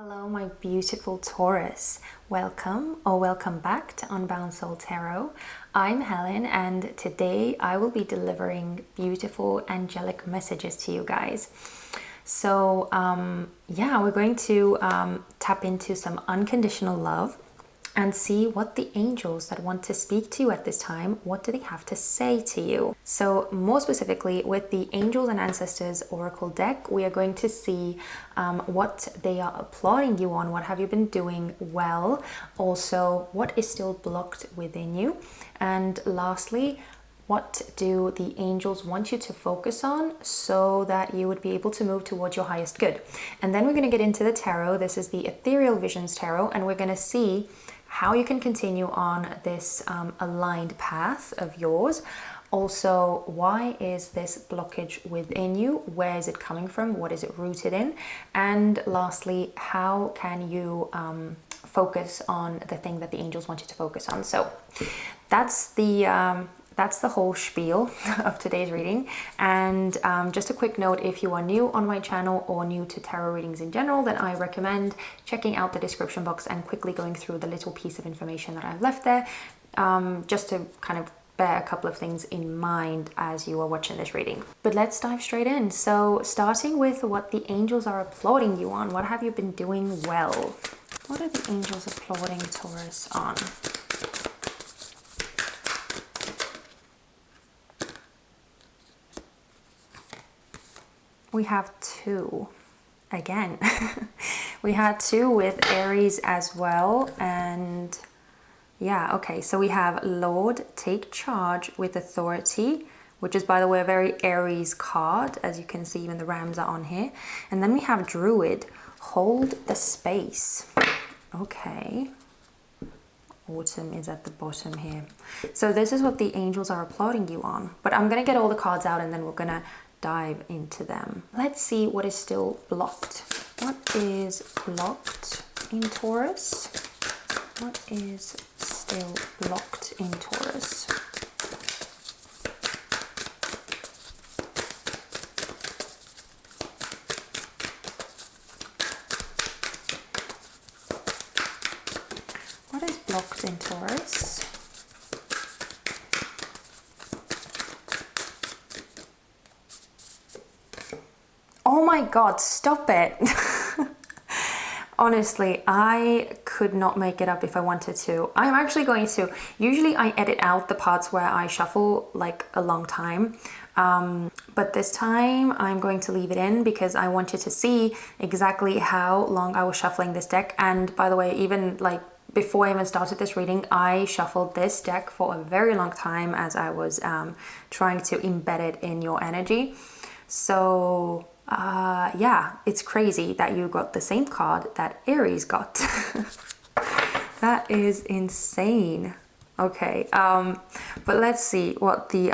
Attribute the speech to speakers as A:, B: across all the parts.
A: Hello, my beautiful Taurus. Welcome or welcome back to Unbound Soul Tarot. I'm Helen, and today I will be delivering beautiful angelic messages to you guys. So, we're going to tap into some unconditional love and see what the angels that want to speak to you at this time, what do they have to say to you? So more specifically, with the Angels and Ancestors Oracle deck, we are going to see what they are applauding you on, what have you been doing well, also what is still blocked within you, and lastly, what do the angels want you to focus on so that you would be able to move towards your highest good. And then we're going to get into the tarot. This is the Ethereal Visions Tarot, and we're going to see how you can continue on this aligned path of yours. Also, why is this blockage within you? Where is it coming from? What is it rooted in? And lastly, how can you focus on the thing that the angels want you to focus on? So that's the whole spiel of today's reading. And just a quick note, if you are new on my channel or new to tarot readings in general, then I recommend checking out the description box and quickly going through the little piece of information that I've left there, just to kind of bear a couple of things in mind as you are watching this reading. But let's dive straight in. So starting with what the angels are applauding you on. What have you been doing well? What are the angels applauding Taurus on? We have two again. We had two with Aries as well. And yeah, okay, so we have Lord, take charge with authority, which is, by the way, a very Aries card. As you can see, even the rams are on here. And then we have Druid, hold the space. Okay. Autumn is at the bottom here. So this is what the angels are applauding you on. But I'm going to get all the cards out and then we're going to dive into them. Let's see what is still blocked. What is blocked in Taurus? What is still blocked in Taurus? What is blocked in Taurus? Oh my God, stop it. Honestly, I could not make it up if I wanted to. I'm actually going to. Usually I edit out the parts where I shuffle like a long time. But this time I'm going to leave it in because I want you to see exactly how long I was shuffling this deck. And by the way, even like before I even started this reading, I shuffled this deck for a very long time as I was trying to embed it in your energy. So yeah, it's crazy that you got the same card that Aries got. That is insane. Okay, but let's see what the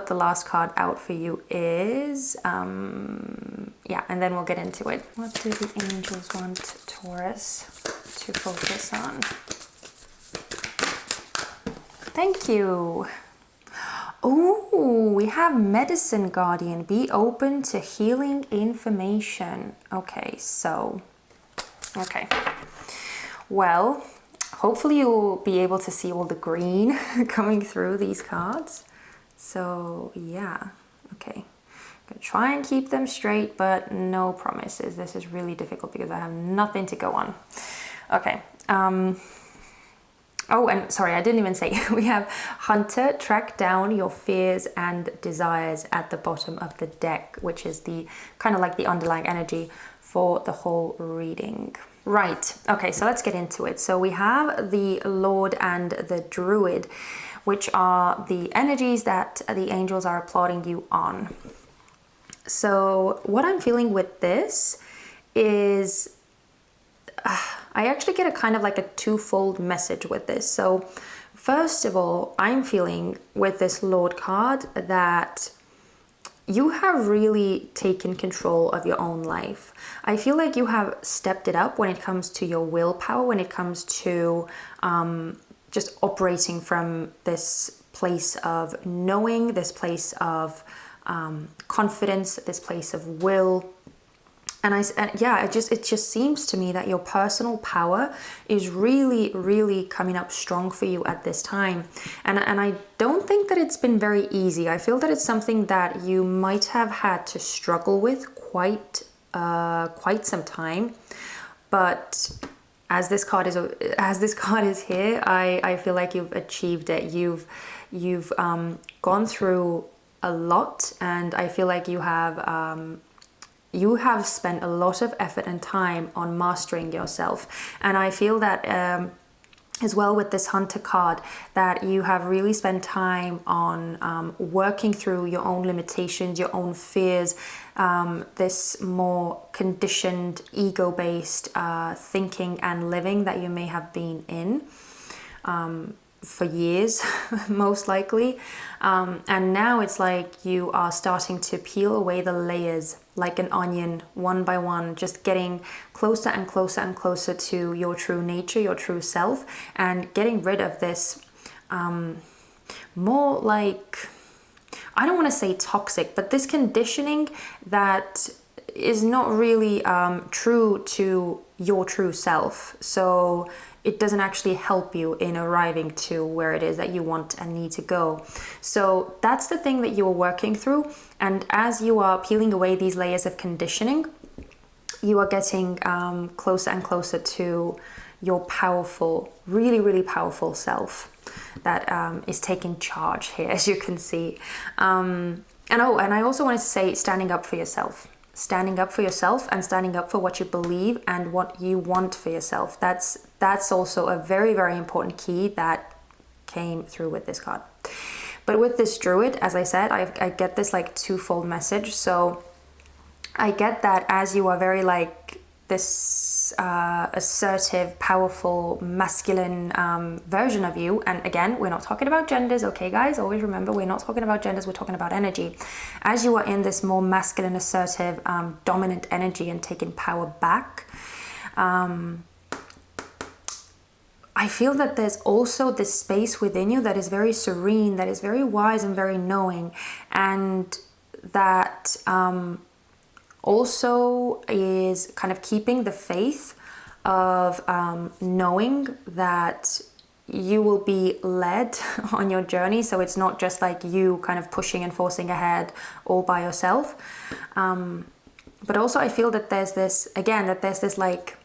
A: last card out for you is. Yeah, and then we'll get into it. What do the angels want Taurus to focus on? Thank you. Oh, we have Medicine Guardian. Be open to healing information. Okay, so, okay. Well, hopefully you'll be able to see all the green coming through these cards. So, yeah, okay. I'm gonna try and keep them straight, but no promises. This is really difficult because I have nothing to go on. Okay. Oh, and sorry, I didn't even say, we have Hunter, track down your fears and desires at the bottom of the deck, which is the kind of like the underlying energy for the whole reading. Right, okay, so let's get into it. So we have the Lord and the Druid, which are the energies that the angels are applauding you on. So what I'm feeling with this is I actually get a kind of like a twofold message with this. So first of all, I'm feeling with this Lord card that you have really taken control of your own life. I feel like you have stepped it up when it comes to your willpower, when it comes to just operating from this place of knowing, this place of confidence, this place of will. yeah, it just seems to me that your personal power is really, really coming up strong for you at this time. And I don't think that it's been very easy. I feel that it's something that you might have had to struggle with quite some time. But as this card is here, I feel like you've achieved it. You've gone through a lot, and I feel like you have spent a lot of effort and time on mastering yourself. And I feel that as well with this Hunter card, that you have really spent time on working through your own limitations, your own fears, this more conditioned, ego-based thinking and living that you may have been in for years, most likely. And now it's like you are starting to peel away the layers like an onion, one by one, just getting closer and closer and closer to your true nature, your true self, and getting rid of this more like, I don't want to say toxic, but this conditioning that is not really true to your true self. So it doesn't actually help you in arriving to where it is that you want and need to go. So that's the thing that you are working through. And as you are peeling away these layers of conditioning, you are getting closer and closer to your powerful, really, really powerful self that is taking charge here, as you can see. And I also wanted to say standing up for yourself. Standing up for yourself and standing up for what you believe and what you want for yourself. That's also a very, very important key that came through with this card. But with this Druid, as I said, I get this like twofold message. So I get that as you are very like this assertive, powerful, masculine version of you. And again, we're not talking about genders, okay guys? Always remember, we're not talking about genders, we're talking about energy. As you are in this more masculine, assertive, dominant energy and taking power back, I feel that there's also this space within you that is very serene, that is very wise and very knowing, and that also is kind of keeping the faith of knowing that you will be led on your journey. So it's not just like you kind of pushing and forcing ahead all by yourself. But also I feel that there's this, again, that there's this like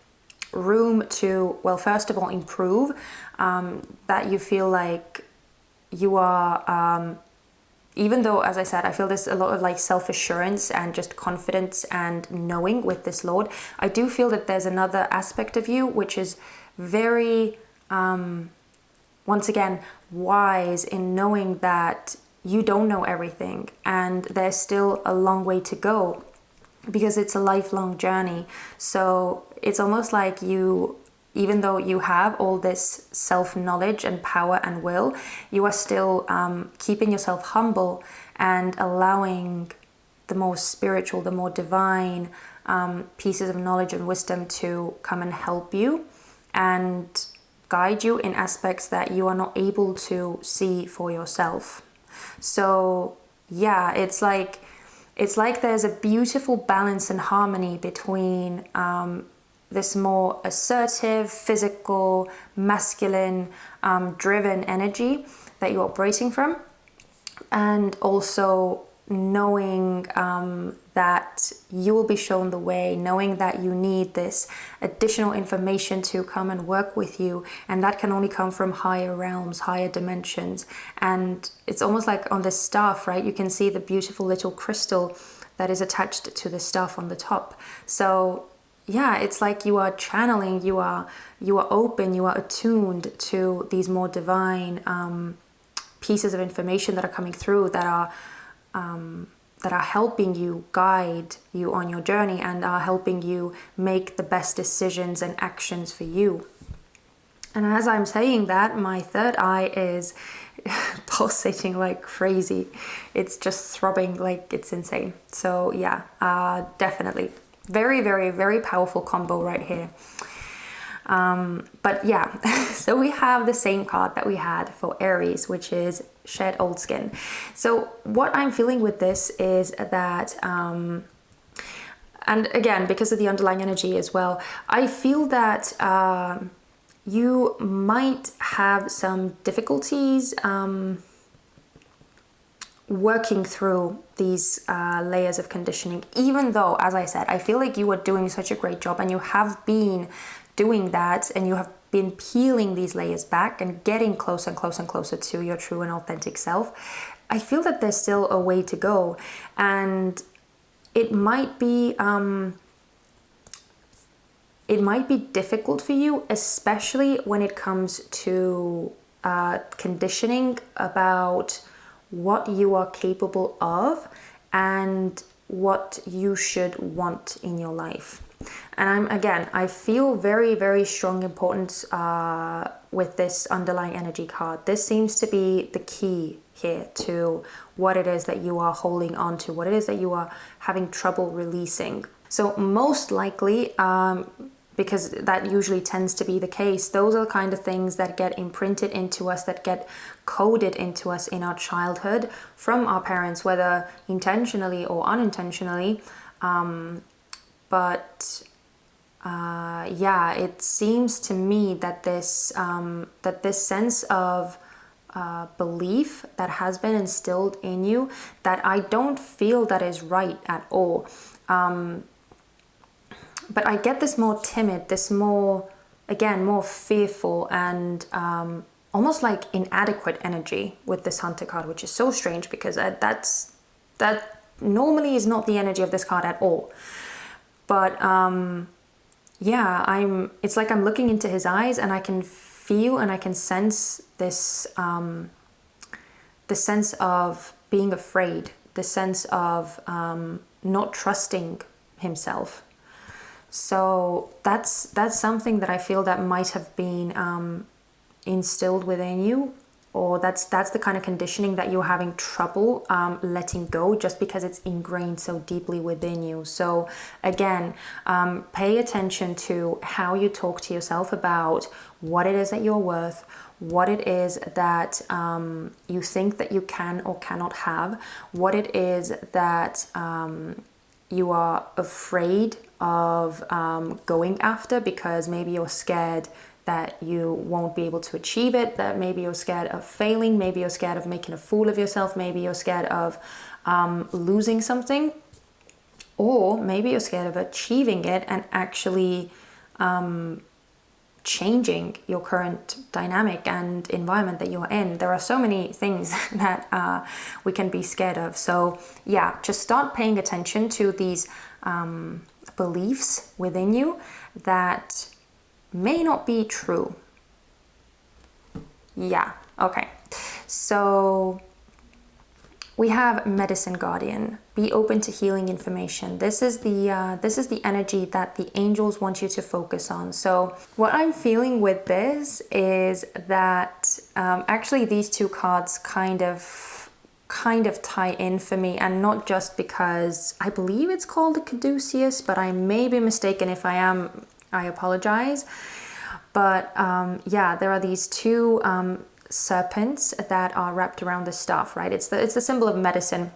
A: room to, well, first of all, improve, that you feel like you are, even though, as I said, I feel there's a lot of like self-assurance and just confidence and knowing with this Lord, I do feel that there's another aspect of you which is very, once again, wise in knowing that you don't know everything and there's still a long way to go because it's a lifelong journey. So it's almost like you, even though you have all this self-knowledge and power and will, you are still keeping yourself humble and allowing the more spiritual, the more divine pieces of knowledge and wisdom to come and help you and guide you in aspects that you are not able to see for yourself. So yeah, it's like there's a beautiful balance and harmony between this more assertive, physical, masculine, driven energy that you're operating from, and also knowing that you will be shown the way, knowing that you need this additional information to come and work with you, and that can only come from higher realms, higher dimensions. And it's almost like on this staff, right? You can see the beautiful little crystal that is attached to the staff on the top. So yeah, it's like you are channeling, you are open, you are attuned to these more divine pieces of information that are coming through, that are helping you, guide you on your journey, and are helping you make the best decisions and actions for you. And as I'm saying that, my third eye is pulsating like crazy. It's just throbbing like it's insane. So yeah, definitely. Very, very, very powerful combo right here. But yeah, so we have the same card that we had for Aries, which is Shed Old Skin. So what I'm feeling with this is that And again, because of the underlying energy as well, I feel that you might have some difficulties working through these layers of conditioning, even though, as I said, I feel like you are doing such a great job and you have been doing that, and you have been peeling these layers back and getting closer and closer and closer to your true and authentic self. I feel that there's still a way to go, and it might be difficult for you, especially when it comes to conditioning about what you are capable of and what you should want in your life. And I feel very, very strong importance with this underlying energy card. This seems to be the key here to what it is that you are holding on to, what it is that you are having trouble releasing. So most likely, because that usually tends to be the case, those are the kind of things that get imprinted into us, that get coded into us in our childhood from our parents, whether intentionally or unintentionally. It seems to me that this sense of belief that has been instilled in you, that I don't feel that is right at all. But I get this more timid, this more fearful and almost like inadequate energy with this Hunter card, which is so strange because that normally is not the energy of this card at all. But it's like I'm looking into his eyes and I can feel and I can sense this, the sense of being afraid, the sense of not trusting himself. So that's something that I feel that might have been instilled within you, or that's the kind of conditioning that you're having trouble letting go, just because it's ingrained so deeply within you. So again, pay attention to how you talk to yourself about what it is that you're worth, what it is that you think that you can or cannot have, what it is that you are afraid of going after, because maybe you're scared that you won't be able to achieve it, that maybe you're scared of failing, maybe you're scared of making a fool of yourself, maybe you're scared of losing something, or maybe you're scared of achieving it and actually changing your current dynamic and environment that you're in. There are so many things that we can be scared of. So yeah, just start paying attention to these beliefs within you that may not be true. Yeah, okay. So we have Medicine Guardian. Be open to healing information. This is the energy that the angels want you to focus on. So what I'm feeling with this is that actually these two cards kind of tie in for me, and not just because I believe it's called the Caduceus, but I may be mistaken. If I am, I apologize. But there are these two serpents that are wrapped around the staff, right? It's the symbol of medicine.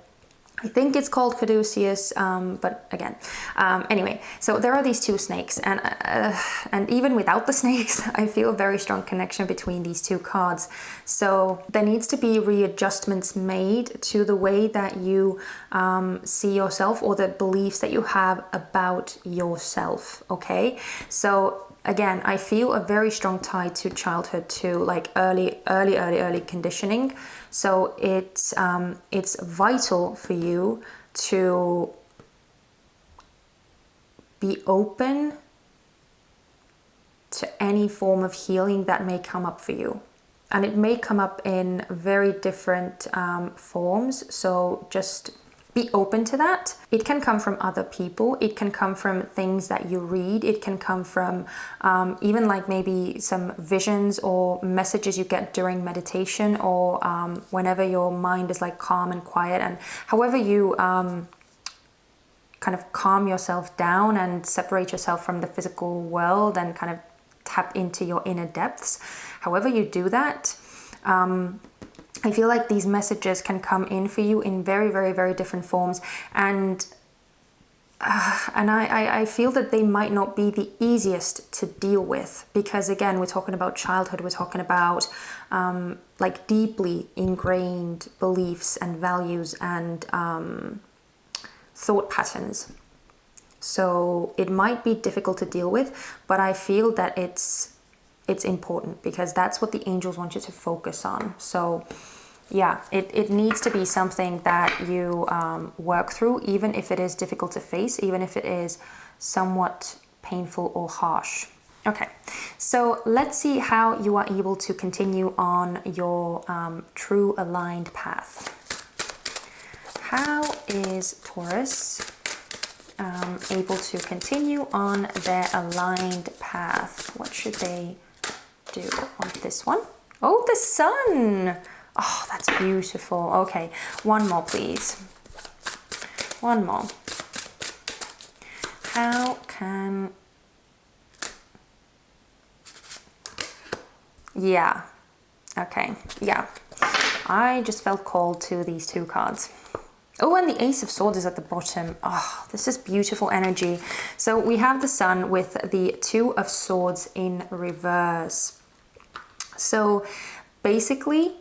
A: I think it's called Caduceus, but again, anyway, so there are these two snakes, and even without the snakes, I feel a very strong connection between these two cards. So there needs to be readjustments made to the way that you see yourself, or the beliefs that you have about yourself, okay? So again, I feel a very strong tie to childhood, to like early conditioning. So it's vital for you to be open to any form of healing that may come up for you. And it may come up in very different forms. So just be open to that. It can come from other people. It can come from things that you read. It can come from even like maybe some visions or messages you get during meditation, or whenever your mind is like calm and quiet, and however you kind of calm yourself down and separate yourself from the physical world and kind of tap into your inner depths. However you do that, I feel like these messages can come in for you in very, very, very different forms. And and I feel that they might not be the easiest to deal with, because again, we're talking about childhood, we're talking about like deeply ingrained beliefs and values and thought patterns. So it might be difficult to deal with, but I feel that it's important, because that's what the angels want you to focus on. So yeah, it needs to be something that you work through, even if it is difficult to face, even if it is somewhat painful or harsh. Okay, so let's see how you are able to continue on your true aligned path. How is Taurus able to continue on their aligned path? What should they do on this one? Oh, the sun! Oh, that's beautiful. Okay, one more, please. One more. How can... Yeah. Okay, yeah. I just felt called to these two cards. Oh, and the Ace of Swords is at the bottom. Oh, this is beautiful energy. So we have the sun with the Two of Swords in reverse. So basically,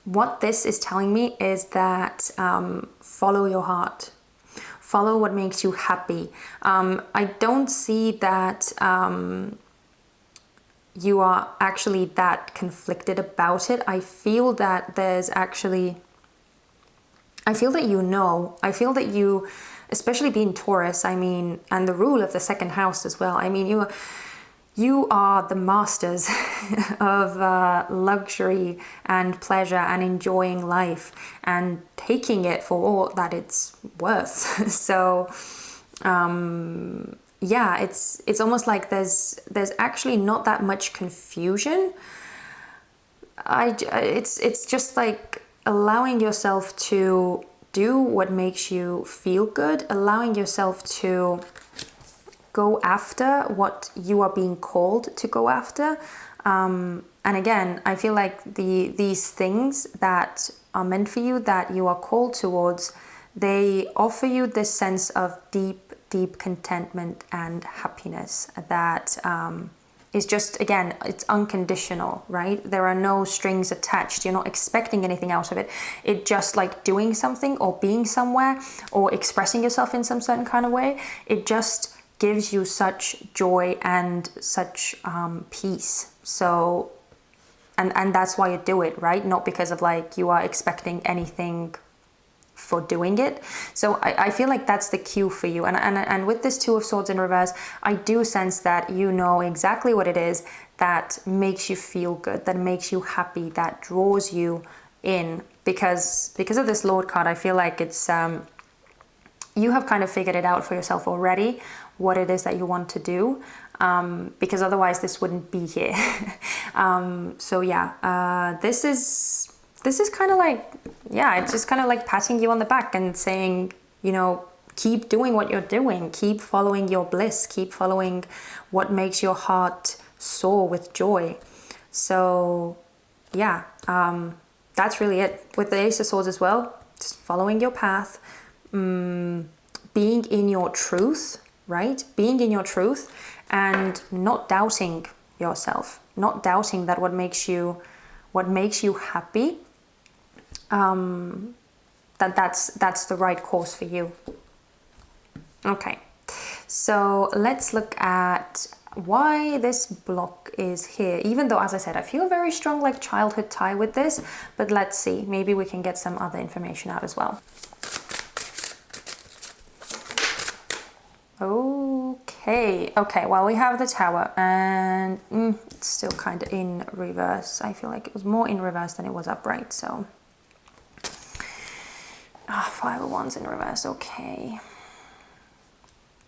A: what this is telling me is that follow your heart. Follow what makes you happy. I don't see that you are actually that conflicted about it. I feel that there's actually... I feel that I feel that you, especially being Taurus, I mean, and the rule of the second house as well. I mean, you are the masters of luxury and pleasure and enjoying life and taking it for all that it's worth. So, yeah, it's almost like there's actually not that much confusion. It's just like allowing yourself to do what makes you feel good, allowing yourself to go after what you are being called to go after. And again, I feel like these things that are meant for you, that you are called towards, they offer you this sense of deep contentment and happiness that is just, again, it's unconditional, right? There are no strings attached. You're not expecting anything out of it. It just like doing something or being somewhere or expressing yourself in some certain kind of way. It just gives you such joy and such peace. So, and that's why you do it, right? Not because of like you are expecting anything for doing it. So I feel like that's the cue for you. And with this Two of Swords in reverse, I do sense that you know exactly what it is that makes you feel good, that makes you happy, that draws you in. Because of this Lord card, I feel like it's you have kind of figured it out for yourself already, what it is that you want to do, because otherwise this wouldn't be here. So yeah, this is kind of like, yeah, it's just kind of like patting you on the back and saying, you know, keep doing what you're doing, keep following your bliss, keep following what makes your heart soar with joy. So yeah, that's really it. With the Ace of Swords as well, just following your path, being in your truth, right? Being in your truth and not doubting yourself, not doubting that what makes you happy, that's the right course for you. Okay, so let's look at why this block is here, even though, as I said, I feel a very strong like childhood tie with this, but let's see, maybe we can get some other information out as well. Okay, well, we have the Tower, and it's still kind of in reverse. I feel like it was more in reverse than it was upright, so... Five of Wands in reverse, okay.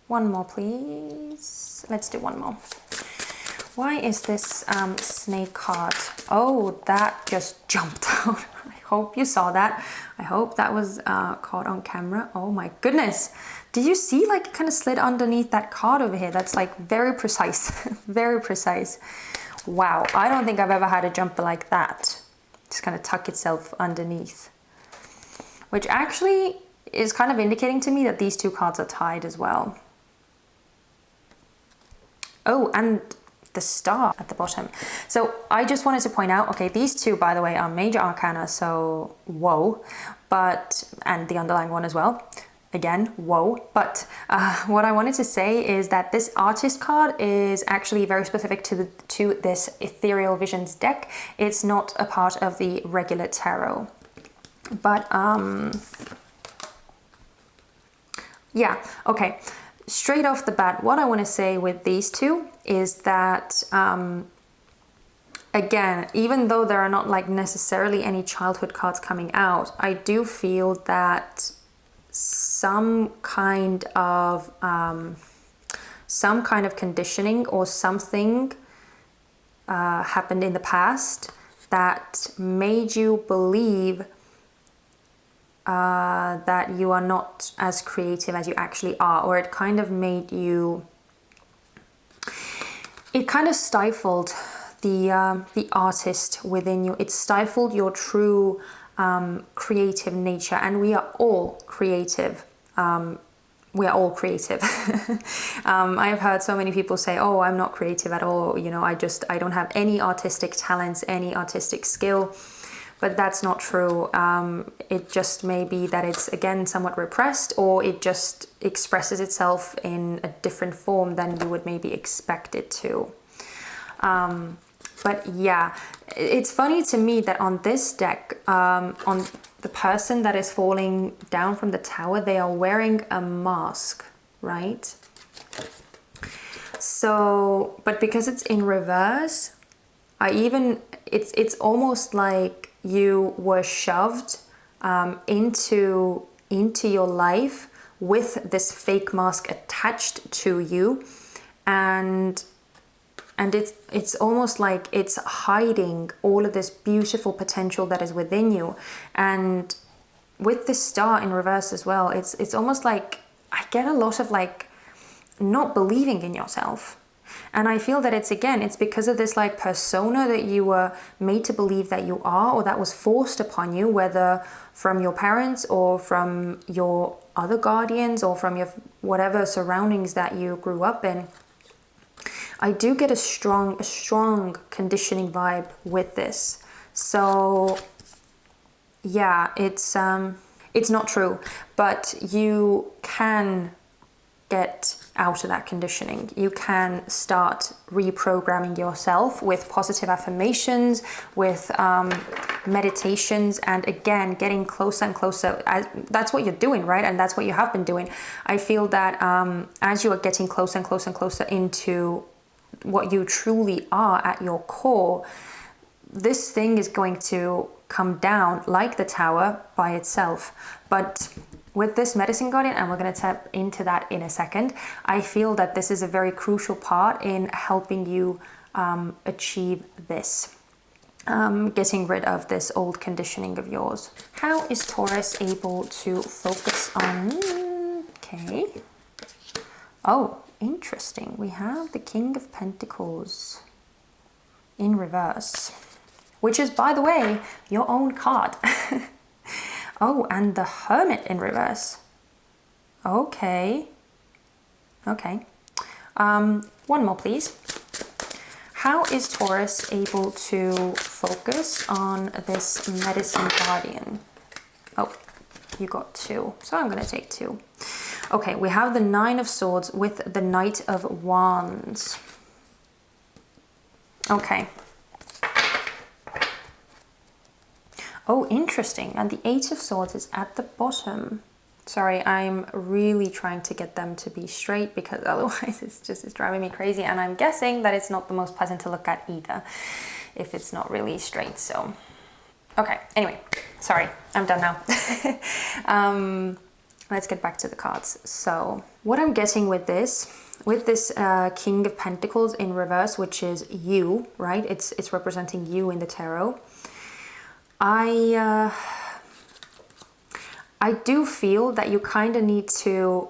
A: One more, please. Let's do one more. Why is this snake card? Oh, that just jumped out. I hope you saw that. I hope that was caught on camera. Oh my goodness. Did you see like it kind of slid underneath that card over here? That's like very precise, very precise. Wow, I don't think I've ever had a jumper like that. Just kind of tuck itself underneath. Which actually, is kind of indicating to me that these two cards are tied as well. Oh, and the star at the bottom. So I just wanted to point out, okay, these two, by the way, are major arcana, so whoa, and the underlying one as well. Again, whoa. But what I wanted to say is that this artist card is actually very specific to this Ethereal Visions deck. It's not a part of the regular tarot. But yeah, okay. Straight off the bat, what I want to say with these two is that again, even though there are not like necessarily any childhood cards coming out, I do feel that some kind of conditioning or something happened in the past that made you believe that you are not as creative as you actually are, or it kind of made you, it kind of stifled the artist within you. It stifled your true creative nature, and we are all creative. We are all creative. I have heard so many people say, oh, I'm not creative at all. You know, I don't have any artistic talents, any artistic skill. But that's not true. It just may be that it's, again, somewhat repressed, or it just expresses itself in a different form than you would maybe expect it to. But yeah, it's funny to me that on this deck, on the person that is falling down from the tower, they are wearing a mask, right? So, but because it's in reverse, it's almost like you were shoved into your life with this fake mask attached to you, and it's almost like it's hiding all of this beautiful potential that is within you. And with this star in reverse as well, it's almost like I get a lot of like not believing in yourself. And I feel that it's because of this like persona that you were made to believe that you are, or that was forced upon you, whether from your parents or from your other guardians or from your whatever surroundings that you grew up in. I do get a strong conditioning vibe with this. So yeah, it's not true, but you can get out of that conditioning. You can start reprogramming yourself with positive affirmations, with meditations, and again, getting closer and closer. That's what you're doing, right? And that's what you have been doing. I feel that as you are getting closer and closer and closer into what you truly are at your core, this thing is going to come down like the tower by itself. But with this medicine guardian, and we're going to tap into that in a second, I feel that this is a very crucial part in helping you achieve this, getting rid of this old conditioning of yours. How is Taurus able to focus on? Okay. Oh, interesting. We have the King of Pentacles in reverse, which is, by the way, your own card. Oh, and the Hermit in reverse. Okay. Okay. One more, please. How is Taurus able to focus on this medicine guardian? Oh, you got two. So I'm going to take two. Okay, we have the Nine of Swords with the Knight of Wands. Okay. Oh, interesting. And the Eight of Swords is at the bottom. Sorry, I'm really trying to get them to be straight because otherwise it's driving me crazy. And I'm guessing that it's not the most pleasant to look at either if it's not really straight. So, okay. Anyway, sorry, I'm done now. Let's get back to the cards. So what I'm getting with this King of Pentacles in reverse, which is you, right? It's representing you in the tarot. I do feel that you kind of need to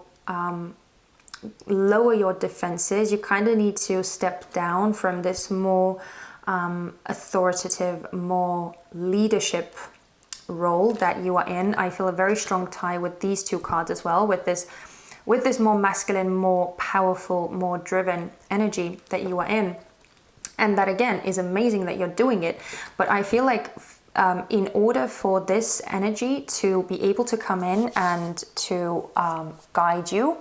A: lower your defenses. You kind of need to step down from this more authoritative, more leadership role that you are in. I feel a very strong tie with these two cards as well, with this more masculine, more powerful, more driven energy that you are in. And that again is amazing that you're doing it. But I feel like in order for this energy to be able to come in and to guide you,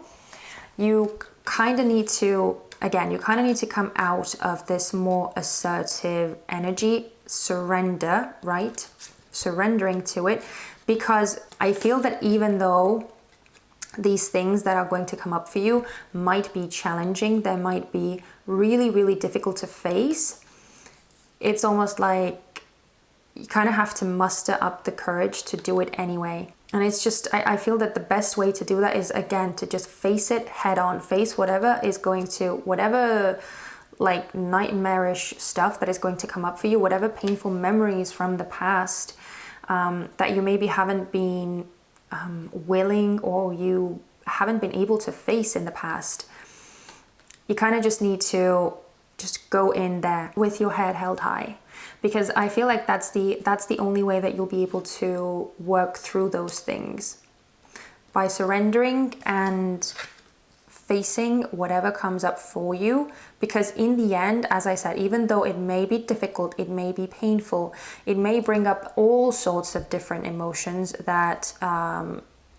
A: you kind of need to, again, you kind of need to come out of this more assertive energy, surrender, right? Surrendering to it, because I feel that even though these things that are going to come up for you might be challenging, they might be really, really difficult to face, it's almost like you kind of have to muster up the courage to do it anyway. And it's just, I feel that the best way to do that is, again, to just face it head on, face whatever is going to, whatever like nightmarish stuff that is going to come up for you, whatever painful memories from the past that you maybe haven't been willing, or you haven't been able to face in the past. You kind of just need to just go in there with your head held high, because I feel like that's the only way that you'll be able to work through those things, by surrendering and facing whatever comes up for you. Because in the end, as I said, even though it may be difficult, it may be painful, it may bring up all sorts of different emotions that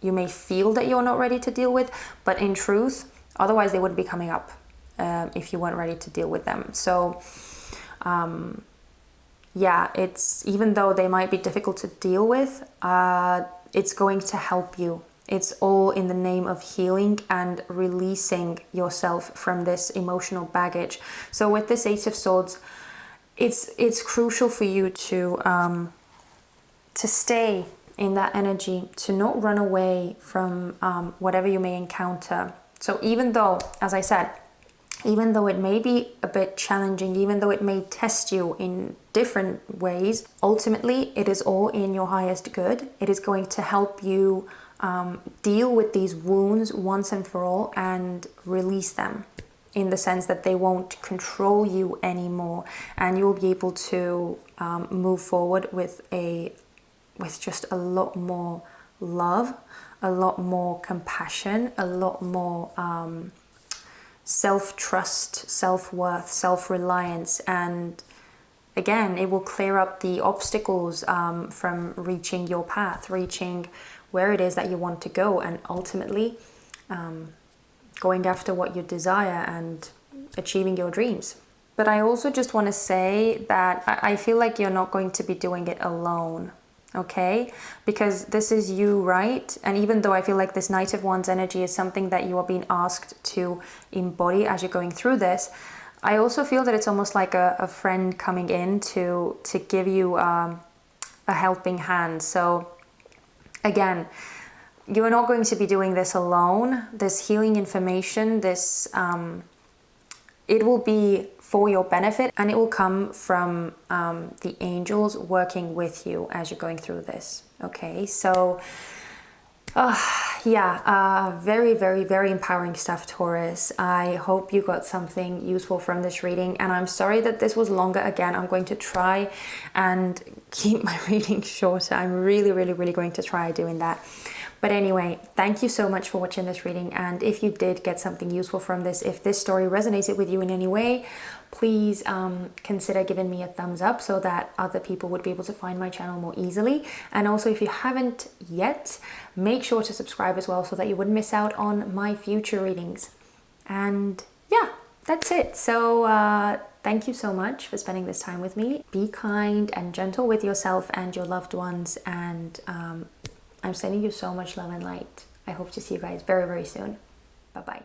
A: you may feel that you're not ready to deal with, but in truth, otherwise they wouldn't be coming up if you weren't ready to deal with them. So yeah, it's, even though they might be difficult to deal with, it's going to help you. It's all in the name of healing and releasing yourself from this emotional baggage. So with this Eight of Swords, it's crucial for you to stay in that energy, to not run away from whatever you may encounter. So even though, as I said, even though it may be a bit challenging, even though it may test you in different ways, ultimately it is all in your highest good. It is going to help you deal with these wounds once and for all and release them, in the sense that they won't control you anymore, and you'll be able to move forward with just a lot more love, a lot more compassion, a lot more self-trust, self-worth, self-reliance. And again, it will clear up the obstacles from reaching your path, reaching where it is that you want to go, and ultimately going after what you desire and achieving your dreams. But I also just want to say that I feel like you're not going to be doing it alone, okay? Because this is you, right? And even though I feel like this Knight of Wands energy is something that you are being asked to embody as you're going through this, I also feel that it's almost like a friend coming in to give you a helping hand. So again, you are not going to be doing this alone. This healing information, this it will be for your benefit, and it will come from the angels working with you as you're going through this. Okay, so very, very, very empowering stuff, Taurus. I hope you got something useful from this reading, and I'm sorry that this was longer. Again, I'm going to try and keep my reading shorter. I'm really, really, really going to try doing that. But anyway, thank you so much for watching this reading, and if you did get something useful from this, if this story resonated with you in any way, please consider giving me a thumbs up so that other people would be able to find my channel more easily. And also, if you haven't yet, make sure to subscribe as well so that you wouldn't miss out on my future readings. And yeah, that's it. So thank you so much for spending this time with me. Be kind and gentle with yourself and your loved ones, and I'm sending you so much love and light. I hope to see you guys very, very soon. Bye-bye.